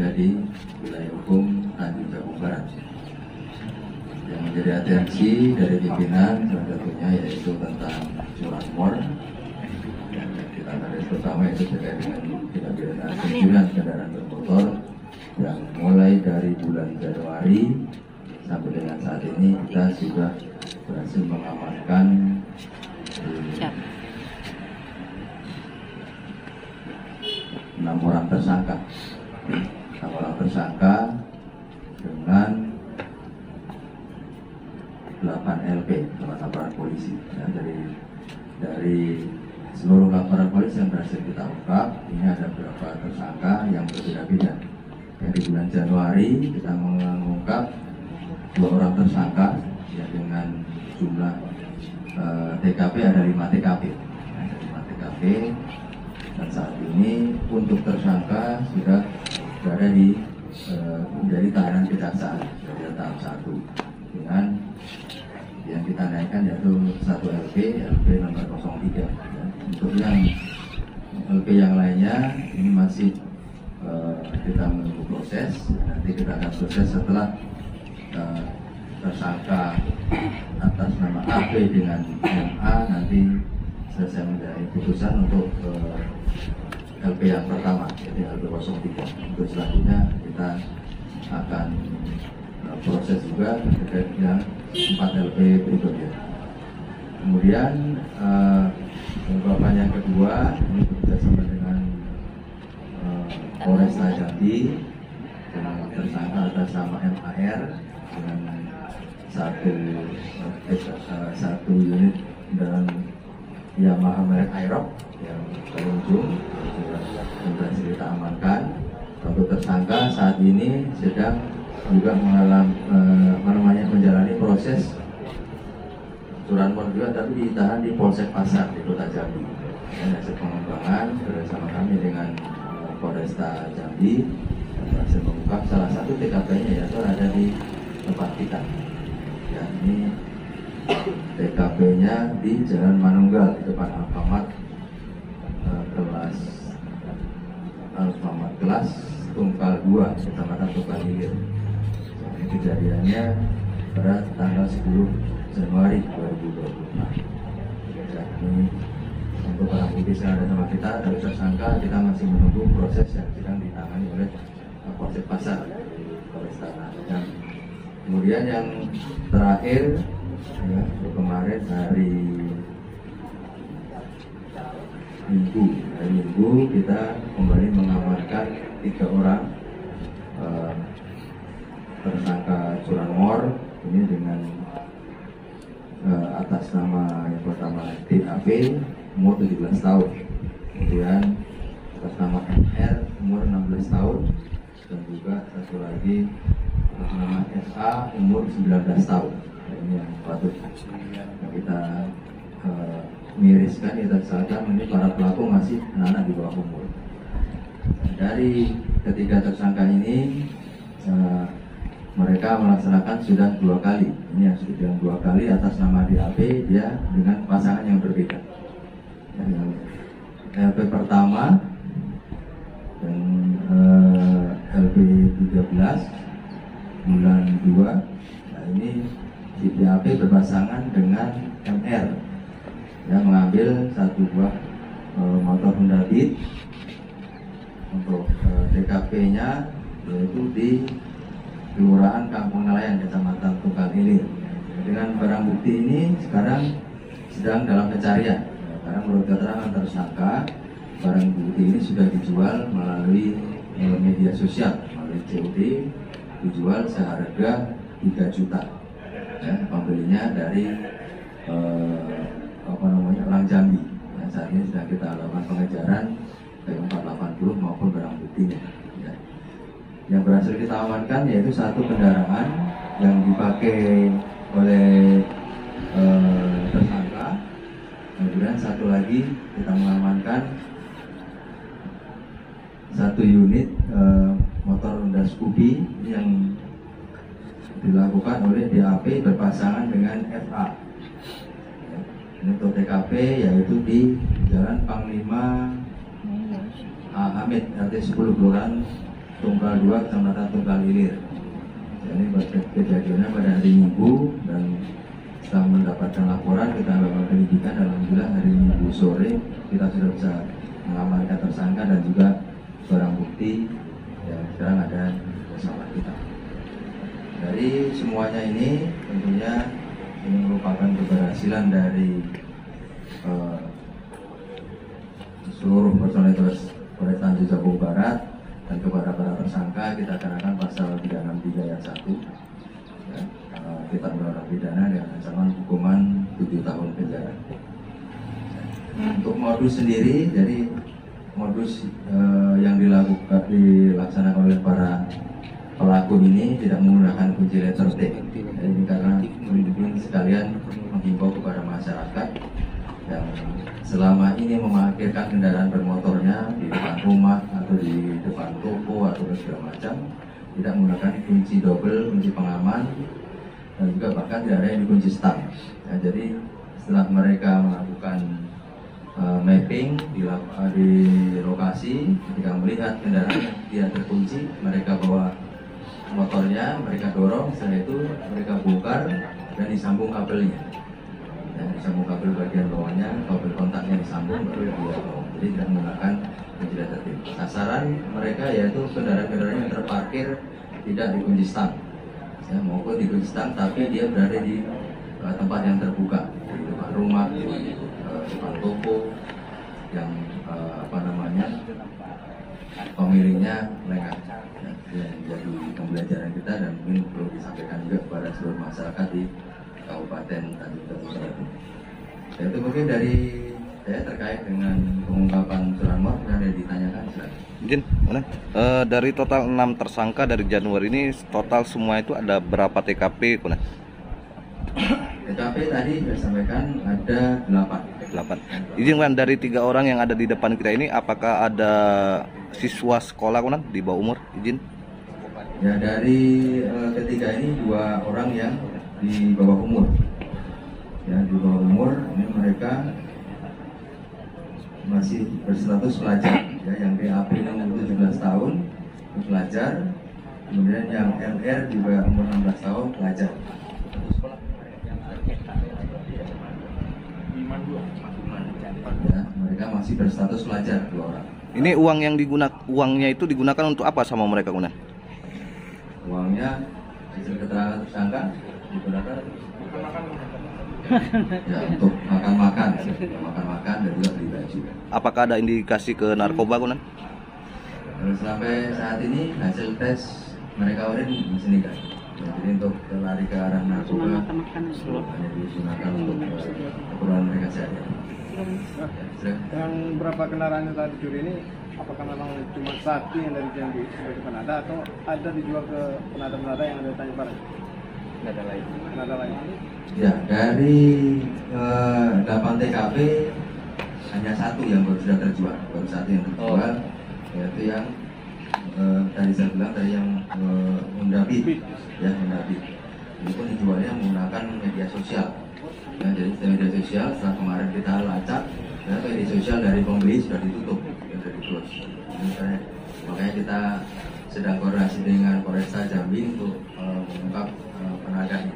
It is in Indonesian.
berada di wilayah hukum Tanjung Jabung Barat. Yang menjadi atensi dari pimpinan salah satunya yaitu tentang curanmor. Kita garis pertama itu terkait dengan tindak pidana pencurian kendaraan bermotor yang mulai dari bulan Januari sampai dengan saat ini kita sudah berhasil mengamankan 6 orang tersangka. 6 orang tersangka dengan 8 LP, laporan polisi. Ya, dari seluruh laporan polisi yang berhasil kita ungkap, ini ada beberapa tersangka yang berbeda-beda. Di bulan Januari kita mengungkap 2 orang tersangka ya, dengan jumlah TKP ada 5 TKP. Ada 5 TKP dan saat ini untuk tersangka sudah berada di menjadi tahanan kejaksaan dari tahap 1 dengan yang kita naikkan yaitu 1 LP nomor 03. Ya. Untuk yang LP yang lainnya ini masih kita menunggu proses. Nanti kita akan proses setelah tersangka atas nama AP dengan MA nanti selesai menjalani putusan untuk LP yang pertama, jadi LP 03. Untuk selanjutnya kita akan proses juga terkait yang 4 LP berikutnya. Kemudian ungkapan yang kedua ini bekerjasama dengan Polresta Jambi dengan tersangka atas nama MAR dengan satu unit dan Yamaha merek Aerox yang berujung yang berhasil kita amankan. Untuk tersangka saat ini sedang juga menjalani proses curanmor juga, tapi ditahan di Polsek Pasar di Kota Jambi. Dan hasil pengembangan bersama kami dengan Polresta Jambi berhasil mengungkap salah satu TKP-nya yaitu ada di tempat kita. Ya, ini TKP-nya di Jalan Manunggal di depan kelas Tungkal 2, Kecamatan Tungkal Hilir. Ini kejadiannya pada tanggal 10 Januari 2024. Ya, ini untuk barang bukti yang ada sama kita dari tersangka, kita masih menunggu proses yang sedang ditangani oleh Polsek Pasar Polresta. Dan kemudian yang terakhir ya, kemarin hari Minggu kita kembali mengamankan 3 orang tersangka curanmor ini dengan atas nama yang pertama DAP umur 17 tahun, kemudian atas nama MR umur 16 tahun, dan juga satu lagi atas nama SA umur 19 tahun. Ini yang patut kita miriskan, kita sadar ini para pelaku masih anak di bawah umur. Dari ketiga tersangka ini mereka melaksanakan sudah 2 kali. Ini yang sudah 2 kali atas nama DAP, dia dengan pasangan yang berbeda. LP pertama dan LP 13 bulan 2. Nah, ini si DAP berpasangan dengan MR. Ya, mengambil 1 buah motor Honda Beat untuk TKP-nya yaitu di Kelurahan Kampung Nelayan, Kecamatan Tungkal Hilir. Dengan barang bukti ini sekarang sedang dalam pencarian. Karena menurut keterangan tersangka, barang bukti ini sudah dijual melalui media sosial, melalui COD, dijual seharga 3 juta. Ya, pembelinya dari orang Jambi. Nah, saat ini sedang kita lakukan pengejaran baik 480 maupun barang buktinya. Ya. Yang berhasil kita amankan yaitu 1 kendaraan yang dipakai oleh tersangka. Kemudian 1 lagi kita mengamankan 1 unit motor Honda Scoopy yang dilakukan oleh DAP berpasangan dengan FA. Ini untuk TKP yaitu di Jalan Panglima Hamid RT 10 Kelurahan Tunggal 2, Kecamatan Tunggal Ilir. Ini kejadiannya pada hari Minggu, dan setelah mendapatkan laporan kita lakukan penyidikan. Alhamdulillah hari Minggu sore kita sudah bisa mengamankan tersangka dan juga barang bukti yang sekarang ada bersama kita. Dari semuanya ini tentunya ini merupakan keberhasilan dari seluruh personel Polres Tanjung Jabung Barat, dan kepada para tersangka kita kenakan pasal 363 ayat 1 ya, kita undang-undang pidana dengan ancaman hukuman 7 tahun penjara. Untuk modus sendiri, jadi modus yang dilaksanakan oleh para pelaku ini tidak menggunakan kunci letter T. Ini karena ingin sekalian menghimbau kepada masyarakat yang selama ini memarkirkan kendaraan bermotornya di depan rumah atau di depan toko atau segala macam, tidak menggunakan kunci double, kunci pengaman, dan juga bahkan tidak ada yang dikunci stang. Ya, jadi setelah mereka melakukan mapping di lokasi, ketika melihat kendaraan yang tidak terkunci, mereka bawa motornya, mereka dorong, setelah itu mereka bongkar dan disambung kabelnya. Ya, disambung kabel bagian bawahnya, kabel kontaknya disambung, baru dia bawa. Jadi tidak menggunakan kunci letter T. Sasaran mereka yaitu kendaraan-kendaraan yang terparkir tidak dikunci stang, ya, maupun dikunci stang tapi dia berada di tempat yang terbuka, di depan rumah, di depan toko yang pemiliknya lengah. Ya, jadi pembelajaran kita dan mungkin perlu disampaikan juga kepada seluruh masyarakat di Kabupaten Tanjung Jabung. Ya, itu mungkin dari saya terkait dengan pengungkapan curanmor yang ada ditanyakan. Izin, mana? Dari total 6 tersangka dari Januari ini, total semua itu ada berapa TKP? Kuna? TKP tadi saya sampaikan ada 8. Izin kan, dari 3 orang yang ada di depan kita ini, apakah ada siswa sekolah kuna di bawah umur? Izin. Ya, dari ketiga ini 2 orang yang di bawah umur. Ya, di bawah umur ini mereka masih berstatus pelajar, ya, yang BAP 17 tahun pelajar, kemudian yang LR juga umur 16 tahun pelajar. Ya, mereka masih berstatus pelajar 2 orang. Ini uangnya itu digunakan untuk apa sama mereka, Kuna? Uangnya hasil keterangan tersangka digunakan ya untuk makan-makan dan juga beli baju. Apakah ada indikasi ke narkoba, Kuna? Sampai saat ini hasil tes mereka masih negatif. Jadi untuk lari ke arah narkoba hanya digunakan untuk keperluan mereka saja. Yang berapa kendaraan yang tadi dicuri ini, apakah memang cuma satu yang dari Jambi sebagai penada atau ada dijual ke penada-penada yang ada di Tanjung Barat? Penada lain. Ya, dari 8 TKP hanya 1 yang sudah terjual, baru 1 yang terjual, yaitu yang tadi saya bilang tadi yang Honda Beat, ya Honda Beat. Ini pun dijualnya menggunakan media sosial. Ya, jadi media sosial setelah kemarin kita lacak, ya, media sosial dari pembeli sudah ditutup, sudah di-close. Makanya kita sedang koordinasi dengan Polresta Jambi untuk mengungkap penadaan.